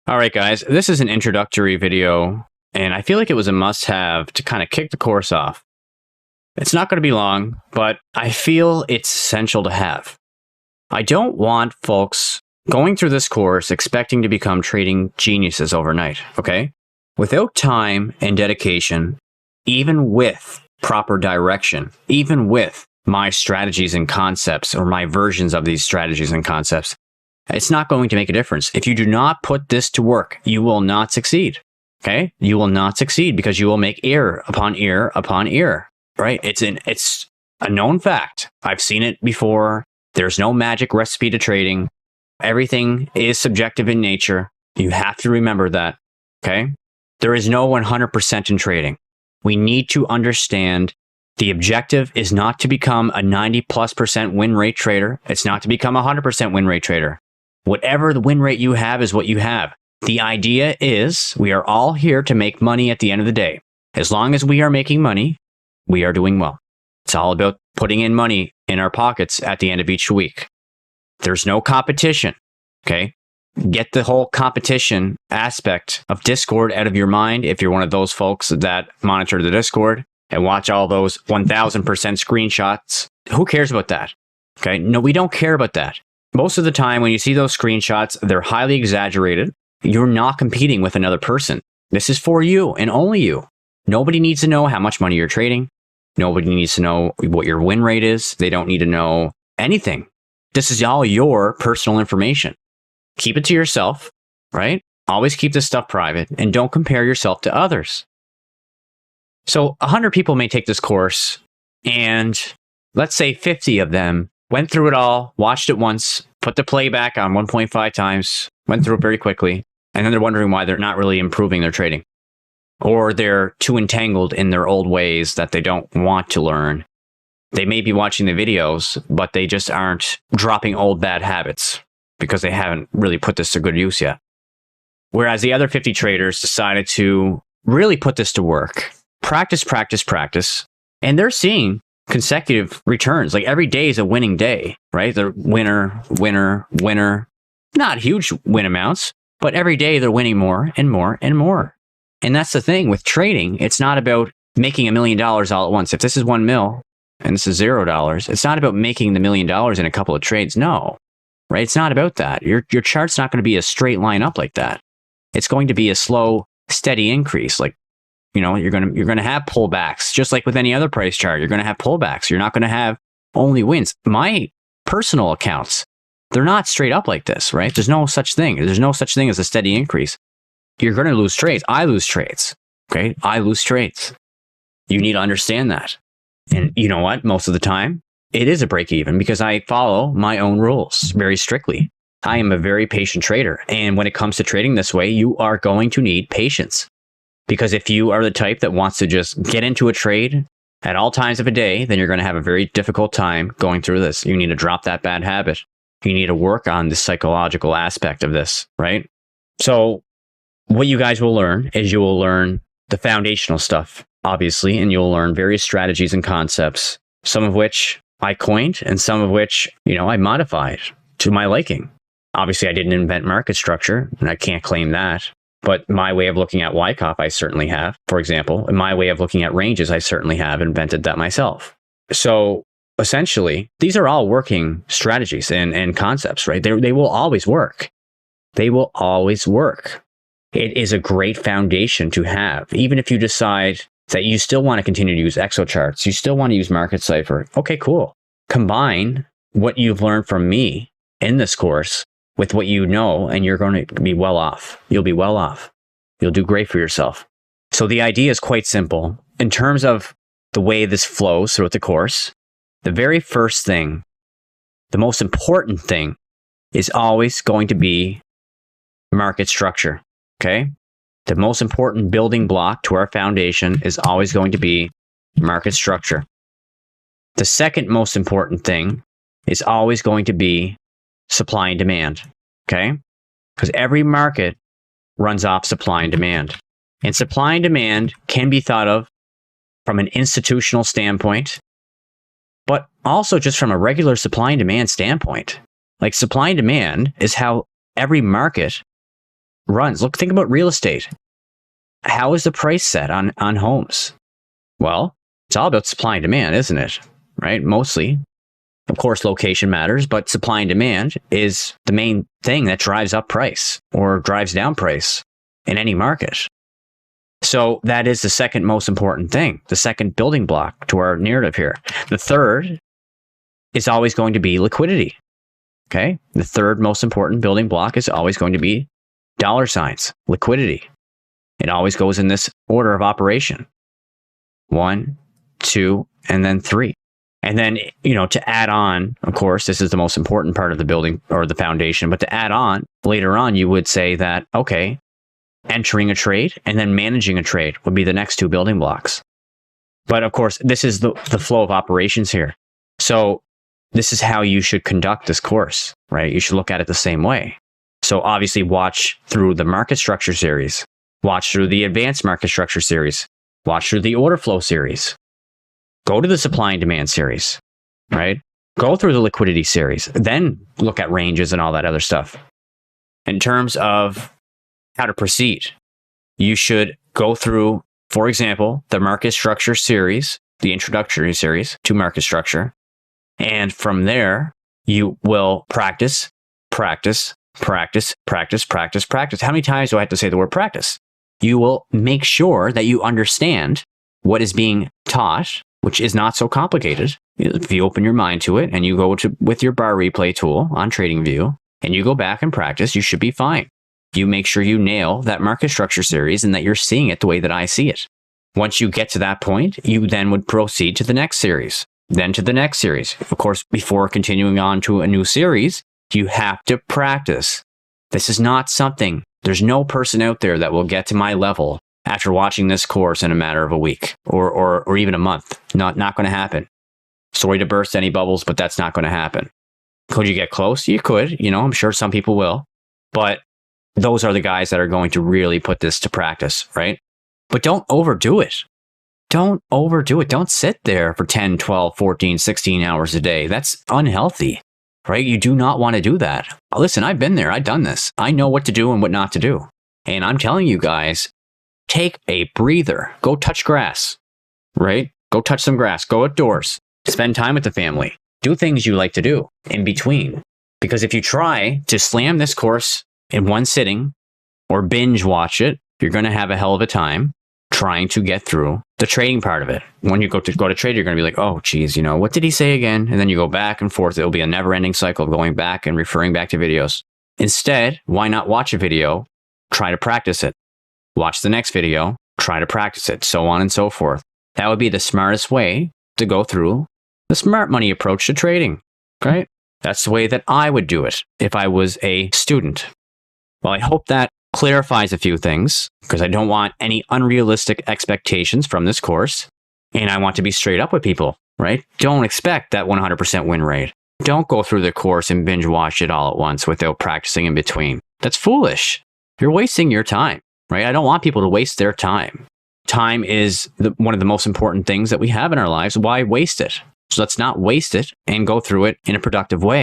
All right, guys, this is an introductory video, and I feel like it was a must-have to kind of kick the course off. It's not going to be long, but I feel it's essential to have. I don't want folks going through this course expecting to become trading geniuses overnight, okay? Without time and dedication, even with proper direction, even with my strategies and concepts or my versions of these strategies and concepts, it's not going to make a difference. If you do not put this to work, you will not succeed, okay? You will not succeed because you will make error upon error upon error, right? It's a known fact. I've seen it before. There's no magic recipe to trading. Everything is subjective in nature. You have to remember that, okay? There is no 100% in trading. We need to understand the objective is not to become a 90+% win rate trader. It's not to become a 100% win rate trader. Whatever the win rate you have is what you have. The idea is we are all here to make money at the end of the day. As long as we are making money, we are doing well. It's all about putting in money in our pockets at the end of each week. There's no competition, okay? Get the whole competition aspect of Discord out of your mind if you're one of those folks that monitor the Discord and watch all those 1000% screenshots. Who cares about that? Okay, no, we don't care about that. Most of the time when you see those screenshots, they're highly exaggerated. You're not competing with another person. This is for you and only you. Nobody needs to know how much money you're trading. Nobody needs to know what your win rate is. They don't need to know anything. This is all your personal information. Keep it to yourself, right? Always keep this stuff private and don't compare yourself to others. So 100 people may take this course and let's say 50 of them went through it all, watched it once, put the playback on 1.5 times, went through it very quickly, and then they're wondering why they're not really improving their trading. Or they're too entangled in their old ways that they don't want to learn. They may be watching the videos, but they just aren't dropping old bad habits because they haven't really put this to good use yet. Whereas the other 50 traders decided to really put this to work. Practice, practice, practice. And they're seeing consecutive returns. Like every day is a winning day, right? They're winner, winner, winner. Not huge win amounts, but every day they're winning more and more and more. And that's the thing with trading. It's not about making $1 million all at once. If this is 1 mil and this is $0, it's not about making the $1 million in a couple of trades. No, right? It's not about that. Your chart's not going to be a straight line up like that. It's going to be a slow, steady increase. Like, you know, you're going to have pullbacks, just like with any other price chart. You're going to have pullbacks. You're not going to have only wins. My personal accounts, they're not straight up like this, right? There's no such thing. There's no such thing as a steady increase. You're going to lose trades. I lose trades. Okay, I lose trades. You need to understand that. And you know what? Most of the time, it is a break even because I follow my own rules very strictly. I am a very patient trader. And when it comes to trading this way, you are going to need patience. Because if you are the type that wants to just get into a trade at all times of a day, then you're going to have a very difficult time going through this. You need to drop that bad habit. You need to work on the psychological aspect of this, right? So what you guys will learn is you will learn the foundational stuff, obviously, and you'll learn various strategies and concepts, some of which I coined and some of which, you know, I modified to my liking. Obviously, I didn't invent market structure, and I can't claim that. But my way of looking at Wyckoff, I certainly have, for example. And my way of looking at ranges, I certainly have invented that myself. So essentially, these are all working strategies and concepts, right? They will always work. They will always work. It is a great foundation to have. Even if you decide that you still want to continue to use ExoCharts, you still want to use Market Cipher. Okay, cool. Combine what you've learned from me in this course with what you know, and you're going to be well off. You'll be well off. You'll do great for yourself. So the idea is quite simple. In terms of the way this flows throughout the course, the very first thing, the most important thing, is always going to be market structure, okay? The most important building block to our foundation is always going to be market structure. The second most important thing is always going to be supply and demand, okay? Because every market runs off supply and demand. And supply and demand can be thought of from an institutional standpoint, but also just from a regular supply and demand standpoint. Like supply and demand is how every market runs. Look, think about real estate. How is the price set on homes? Well, it's all about supply and demand, isn't it? Right? Mostly. Of course, location matters, but supply and demand is the main thing that drives up price or drives down price in any market. So that is the second most important thing, the second building block to our narrative here. The third is always going to be liquidity. Okay? The third most important building block is always going to be dollar signs, liquidity. It always goes in this order of operation. 1, 2, and then 3. And then, to add on, of course, this is the most important part of the building or the foundation, but to add on, later on, you would say that, okay, entering a trade and then managing a trade would be the next 2 building blocks. But of course, this is the flow of operations here. So this is how you should conduct this course, right? You should look at it the same way. So obviously watch through the market structure series, watch through the advanced market structure series, watch through the order flow series. Go to the supply and demand series, right? Go through the liquidity series, then look at ranges and all that other stuff. In terms of how to proceed, you should go through, for example, the market structure series, the introductory series to market structure. And from there, you will practice. How many times do I have to say the word practice? You will make sure that you understand what is being taught, which is not so complicated. If you open your mind to it and you go with your bar replay tool on TradingView and you go back and practice, you should be fine. You make sure you nail that market structure series and that you're seeing it the way that I see it. Once you get to that point, you then would proceed to the next series, then to the next series. Of course, before continuing on to a new series, you have to practice. This is not something, there's no person out there that will get to my level after watching this course in a matter of a week or even a month. Not going to happen. Sorry to burst any bubbles, but that's not going to happen. Could you get close? You could. I'm sure some people will. But those are the guys that are going to really put this to practice, right? But don't overdo it. Don't overdo it. Don't sit there for 10, 12, 14, 16 hours a day. That's unhealthy, right? You do not want to do that. Listen, I've been there. I've done this. I know what to do and what not to do. And I'm telling you guys, take a breather. Go touch grass, right? Go touch some grass. Go outdoors. Spend time with the family. Do things you like to do in between. Because if you try to slam this course in one sitting or binge watch it, you're going to have a hell of a time trying to get through the trading part of it. When you go to trade, you're going to be like, oh, geez, what did he say again? And then you go back and forth. It'll be a never-ending cycle of going back and referring back to videos. Instead, why not watch a video, try to practice it? Watch the next video, try to practice it, so on and so forth. That would be the smartest way to go through the smart money approach to trading, right? That's the way that I would do it if I was a student. Well, I hope that clarifies a few things because I don't want any unrealistic expectations from this course. And I want to be straight up with people, right? Don't expect that 100% win rate. Don't go through the course and binge watch it all at once without practicing in between. That's foolish. You're wasting your time, right? I don't want people to waste their time. Time is one of the most important things that we have in our lives. Why waste it? So let's not waste it and go through it in a productive way.